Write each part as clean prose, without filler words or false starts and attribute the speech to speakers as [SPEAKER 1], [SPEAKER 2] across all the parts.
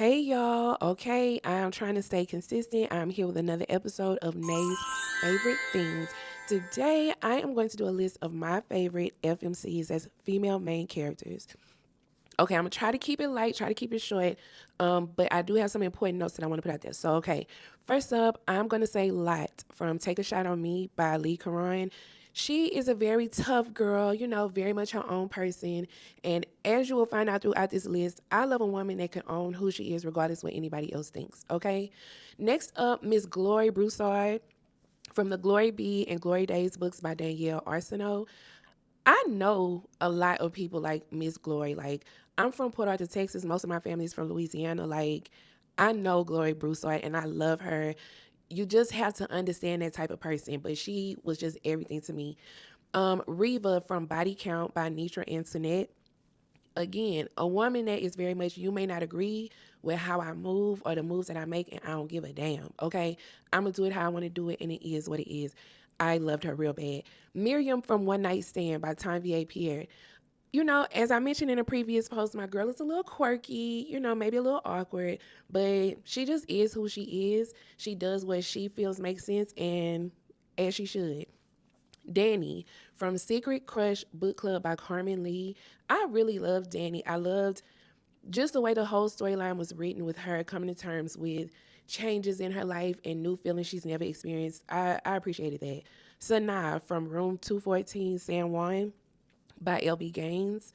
[SPEAKER 1] Hey y'all, okay, I'm trying to stay consistent. I'm here with another episode of Nay's Favorite Things. Today, I am going to do a list of my favorite FMCs as female main characters. Okay, I'm gonna try to keep it light, try to keep it short, but I do have some important notes that I want to put out there. So, okay, first up, I'm gonna say Lot from Take a Shot on Me by Lee Caron. She is a very tough girl, very much her own person. And as you will find out throughout this list, I love a woman that can own who she is, regardless of what anybody else thinks. Okay, next up, Miss Glory Broussard from the Glory Be and Glory Days books by Danielle Arsenault. I know a lot of people like Miss Glory. Like, I'm from Port Arthur, Texas. Most of my family is from Louisiana. Like, I know Glory Broussard and I love her. You just have to understand that type of person. But she was just everything to me. Reva from Body Count by Nitra Antoinette. Again, a woman that is very much, you may not agree with how I move or the moves that I make, and I don't give a damn. Okay. I'm going to do it how I want to do it, and it is what it is. I loved her real bad. Miriam from One Night Stand by Time V.A. Pierre. As I mentioned in a previous post, my girl is a little quirky, maybe a little awkward, but she just is who she is. She does what she feels makes sense, and as she should. Danny from Secret Crush Book Club by Carmen Lee. I really loved Danny. I loved just the way the whole storyline was written with her coming to terms with changes in her life and new feelings she's never experienced. I appreciated that. Sanaa from Room 214 San Juan by LB Gaines.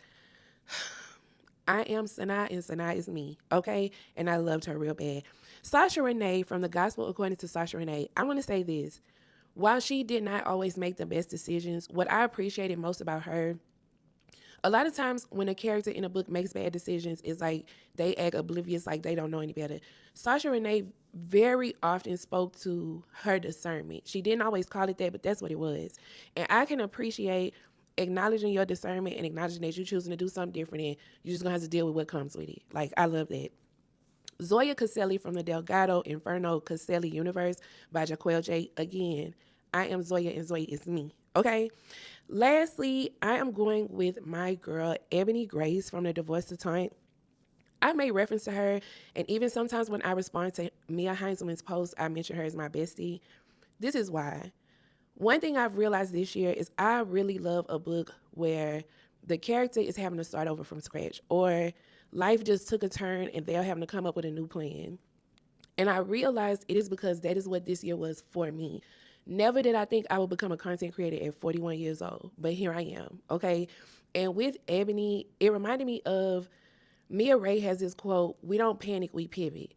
[SPEAKER 1] I am Sanaa and Sanaa is me, okay? And I loved her real bad. Sasha Renee from The Gospel According to Sasha Renee. I want to say this. While she did not always make the best decisions, what I appreciated most about her, a lot of times when a character in a book makes bad decisions, it's like they act oblivious, like they don't know any better. Sasha Renee very often spoke to her discernment. She didn't always call it that, but that's what it was. And I can appreciate acknowledging your discernment and acknowledging that you're choosing to do something different and you're just going to have to deal with what comes with it. Like, I love that. Zoya Caselli from the Delgado Inferno Caselli universe by Jaquel J. Again, I am Zoya and Zoya is me. Okay. Lastly, I am going with my girl Ebony Grace from the Divorce Taunt. I made reference to her, and even sometimes when I respond to Mia Heinzelman's post, I mention her as my bestie. This is why. One thing I've realized this year is I really love a book where the character is having to start over from scratch, or life just took a turn and they're having to come up with a new plan. And I realized it is because that is what this year was for me. Never did I think I would become a content creator at 41 years old, but here I am, okay? And with Ebony, it reminded me of Mia Ray has this quote, "We don't panic, we pivot."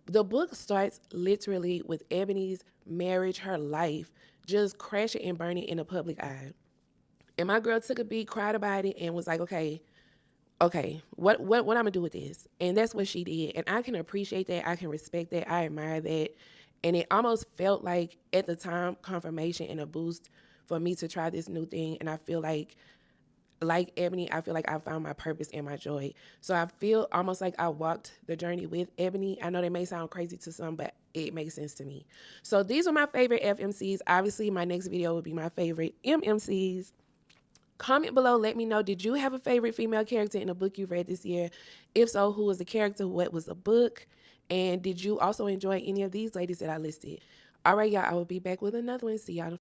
[SPEAKER 1] The book starts literally with Ebony's marriage, her life, just crashing and burning in the public eye. And my girl took a beat, cried about it, and was like, okay, what I'm gonna do with this? And that's what she did. And I can appreciate that. I can respect that. I admire that. And it almost felt like at the time confirmation and a boost for me to try this new thing. And I feel like Ebony, I feel like I found my purpose and my joy. So I feel almost like I walked the journey with Ebony. I know that may sound crazy to some, but it makes sense to me. So these are my favorite FMCs. Obviously, my next video will be my favorite MMCs. Comment below, let me know, did you have a favorite female character in a book you read this year? If so, who was the character? What was the book? And did you also enjoy any of these ladies that I listed? All right, y'all, I will be back with another one. See y'all.